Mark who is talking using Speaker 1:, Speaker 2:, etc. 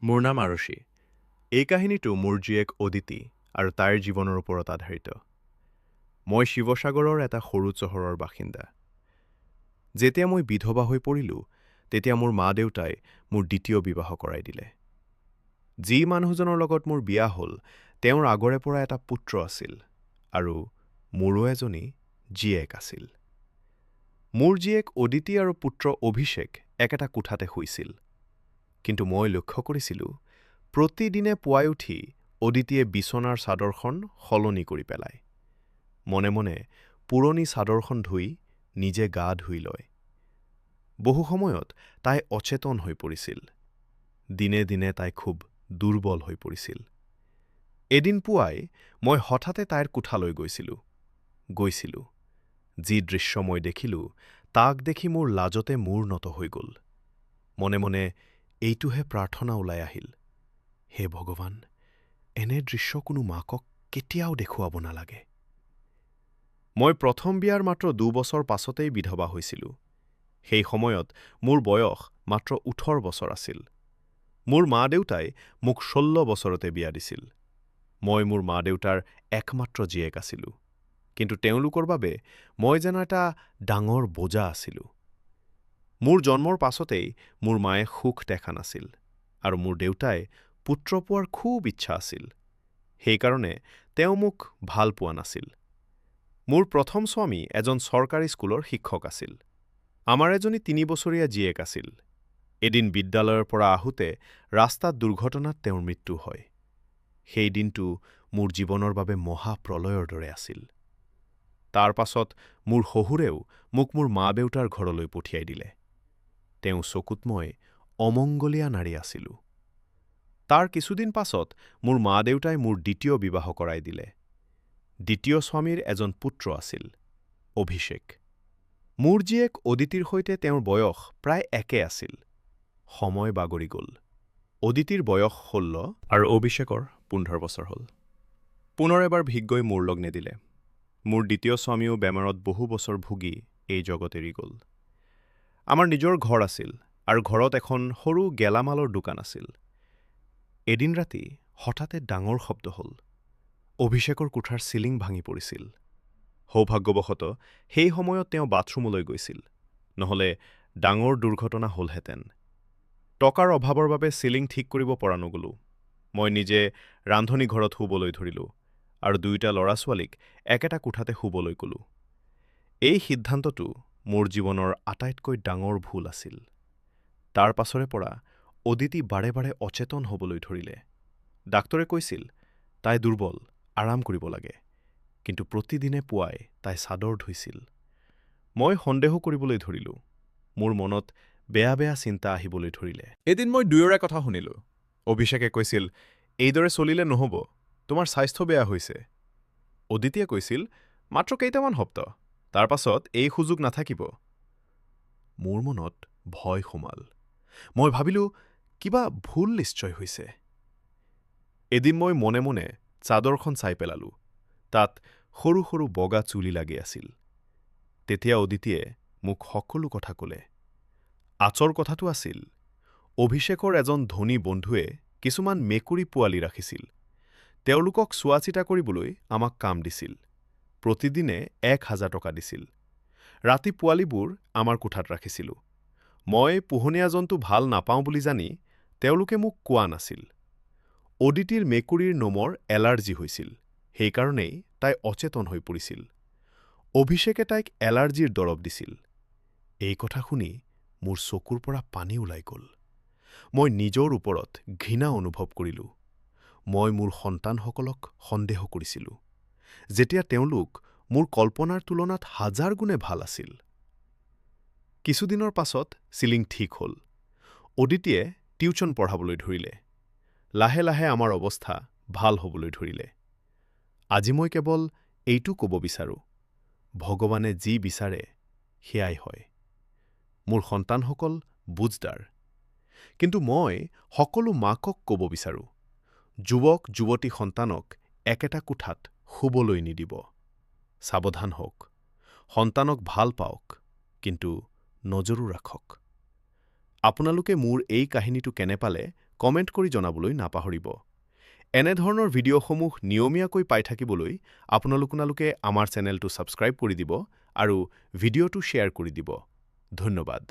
Speaker 1: মোৰ নাম আৰশী। এই কাহিনীটো মোৰ জীয়েক অদিতি আৰু তাইৰ জীৱনৰ ওপৰত আধাৰিত। মই শিৱসাগৰৰ এটা সৰু চহৰৰ বাসিন্দা। যেতিয়া মই বিধৱা হৈ পৰিলোঁ, তেতিয়া মোৰ মা-দেউতাই মোৰ দ্বিতীয় বিবাহ কৰাই দিলে। যি মানুহজনৰ লগত মোৰ বিয়া হ'ল, তেওঁৰ আগৰে পৰা এটা পুত্ৰ আছিল আৰু মোৰো এজনী জীয়েক আছিল। মোৰ জীয়েক অদিতি আৰু পুত্ৰ অভিষেক একেটা কোঠাতে শুইছিল। কিন্তু মই লক্ষ্য কৰিছিলোঁ, প্ৰতিদিনে পুৱাই উঠি অদিতিয়ে বিচনাৰ চাদৰখন সলনি কৰি পেলায়। মনে মনে পুৰণি চাদৰখন ধুই নিজে গা ধুই লয়। বহু সময়ত তাই অচেতন হৈ পৰিছিল। দিনে দিনে তাই খুব দুৰ্বল হৈ পৰিছিল। এদিন পুৱাই মই হঠাতে তাইৰ কোঠালৈ গৈছিলোঁ। যি দৃশ্য মই দেখিলোঁ, তাক দেখি মোৰ লাজতে মূৰ নত হৈ গ'ল। মনে মনে এইটোহে প্ৰাৰ্থনা ওলাই আহিল, হে ভগৱান, এনে দৃশ্য কোনো মাকক কেতিয়াও দেখুৱাব নালাগে। মই প্ৰথম বিয়াৰ মাত্ৰ ২ বছৰ পাছতেই বিধৱা হৈছিলোঁ। সেই সময়ত মোৰ বয়স মাত্ৰ ১৮ বছৰ আছিল। মোৰ মা-দেউতাই মোক ১৬ বছৰতে বিয়া দিছিল। মই মোৰ মা-দেউতাৰ একমাত্ৰ জীয়েক আছিলোঁ। কিন্তু তেওঁলোকৰ বাবে মই যেন এটা ডাঙৰ বোজা আছিলোঁ। মোৰ জন্মৰ পাছতেই মোৰ মায়ে সুখ দেখা নাছিল আৰু মোৰ দেউতাই পুত্ৰ পোৱাৰ খুব ইচ্ছা আছিল। সেইকাৰণে তেওঁ মোক ভাল পোৱা নাছিল। মোৰ প্ৰথম স্বামী এজন চৰকাৰী স্কুলৰ শিক্ষক আছিল। আমাৰ এজনী ৩ বছৰীয়া জীয়েক আছিল। এদিন বিদ্যালয়ৰ পৰা আহোঁতে ৰাস্তাত দুৰ্ঘটনাত তেওঁৰ মৃত্যু হয়। সেই দিনটো মোৰ জীৱনৰ বাবে মহাপ্ৰলয়ৰ দৰে আছিল। তাৰ পাছত মোৰ শহুৰেও মোক মোৰ মা-দেউতাৰ ঘৰলৈ পঠিয়াই দিলে। তেওঁ চকুত মই অমংগলীয়া নাৰী আছিলোঁ। তাৰ কিছুদিন পাছত মোৰ মা-দেউতাই মোৰ দ্বিতীয় বিবাহ কৰাই দিলে। দ্বিতীয় স্বামীৰ এজন পুত্ৰ আছিল, অভিষেক। মোৰ জীয়েক অদিতিৰ সৈতে তেওঁৰ বয়স প্ৰায় একে আছিল। সময় বাগৰি গ'ল। অদিতিৰ বয়স ১৬ আৰু অভিষেকৰ ১৫ বছৰ হ'ল। পুনৰ এবাৰ ভিগগৈ মোৰ লগ নিদিলে। মোৰ দ্বিতীয় স্বামীও বেমাৰত বহু বছৰ ভুগি এই জগত এৰি গ'ল। আমাৰ নিজৰ ঘৰ আছিল আৰু ঘৰত এখন সৰু গেলামালৰ দোকান আছিল। এদিন ৰাতি হঠাতে ডাঙৰ শব্দ হ'ল। অভিষেকৰ কোঠাৰ চিলিং ভাঙি পৰিছিল। সৌভাগ্যবশতঃ সেই সময়ত তেওঁ বাথৰুমলৈ গৈছিল, নহ'লে ডাঙৰ দুৰ্ঘটনা হ'লহেঁতেন। টকাৰ অভাৱৰ বাবে চিলিং ঠিক কৰিব পৰা নগ'লো। মই নিজে ৰান্ধনীঘৰত শুবলৈ ধৰিলোঁ আৰু দুয়োটা ল'ৰা-ছোৱালীক একেটা কোঠাতে শুবলৈ ক'লোঁ। এই সিদ্ধান্তটো মোৰ জীৱনৰ আটাইতকৈ ডাঙৰ ভুল আছিল। তাৰ পাছৰে পৰা অদিতি বাৰে বাৰে অচেতন হ'বলৈ ধৰিলে। ডাক্তৰে কৈছিল, তাই দুৰ্বল, আৰাম কৰিব লাগে। কিন্তু প্ৰতিদিনে পুৱাই তাই চাদৰ ধুইছিল। মই সন্দেহ কৰিবলৈ ধৰিলোঁ। মোৰ মনত বেয়া বেয়া চিন্তা আহিবলৈ ধৰিলে। এদিন মই দুয়োৰে কথা শুনিলোঁ। অভিষেকে কৈছিল, এইদৰে চলিলে নহ'ব, তোমাৰ স্বাস্থ্য বেয়া হৈছে। অদিতিয়ে কৈছিল, মাত্ৰ কেইটামান সপ্তাহ, তাৰ পাছত এই সুযোগ নাথাকিব। মোৰ মনত ভয় সোমাল। মই ভাবিলোঁ, কিবা ভুল নিশ্চয় হৈছে। এদিন মই মনে মনে চাদৰখন চাই পেলালোঁ। তাত সৰু সৰু বগা চুলি লাগি আছিল। তেতিয়া অদিতিয়ে মোক সকলো কথা ক'লে। আচল কথাটো আছিল, অভিষেকৰ এজন ধনী বন্ধুৱে কিছুমান মেকুৰী পোৱালি ৰাখিছিল। তেওঁলোকক চোৱা-চিতা কৰিবলৈ আমাক কাম দিছিল। প্ৰতিদিনে ১,০০০ টকা দিছিল। ৰাতি পোৱালিবোৰ আমাৰ কোঠাত ৰাখিছিলোঁ। মই পোহনীয়া জন্তু ভাল নাপাওঁ বুলি জানি তেওঁলোকে মোক কোৱা নাছিল। অদিতিৰ মেকুৰীৰ নোমৰ এলাৰ্জি হৈছিল। সেইকাৰণেই তাই অচেতন হৈ পৰিছিল। অভিষেকে তাইক এলাৰ্জিৰ দৰৱ দিছিল। এই কথা শুনি মোৰ চকুৰ পৰা পানী ওলাই গ'ল। মই নিজৰ ওপৰত ঘৃণা অনুভৱ কৰিলোঁ। মই মোৰ সন্তানসকলক সন্দেহ কৰিছিলোঁ, যেতিয়া তেওঁলোক মোৰ কল্পনাৰ তুলনাত ১,০০০ গুণে ভাল আছিল। কিছুদিনৰ পাছত চিলিং ঠিক হ'ল। অদিতিয়ে টিউচন পঢ়াবলৈ ধৰিলে। লাহে লাহে আমাৰ অৱস্থা ভাল হ'বলৈ ধৰিলে। আজি মই কেৱল এইটো ক'ব বিচাৰোঁ, ভগৱানে যি বিচাৰে সেয়াই হয়। মোৰ সন্তানসকল বুজদাৰ। কিন্তু মই সকলো মাকক ক'ব বিচাৰোঁ, যুৱক-যুৱতী সন্তানক একেটা কোঠাত শুবলৈ নিদিব। সাৱধান হওক, সন্তানক ভাল পাওক, কিন্তু নজৰো ৰাখক। আপোনালোকে মোৰ এই কাহিনীটো কেনে পালে কমেণ্ট কৰি জনাবলৈ নাপাহৰিব। এনেধৰণৰ ভিডিঅ'সমূহ নিয়মীয়াকৈ পাই থাকিবলৈ আপোনালোকে আমাৰ চেনেলটো ছাবস্ক্ৰাইব কৰি দিব আৰু ভিডিঅ'টো শ্বেয়াৰ কৰি দিব। ধন্যবাদ।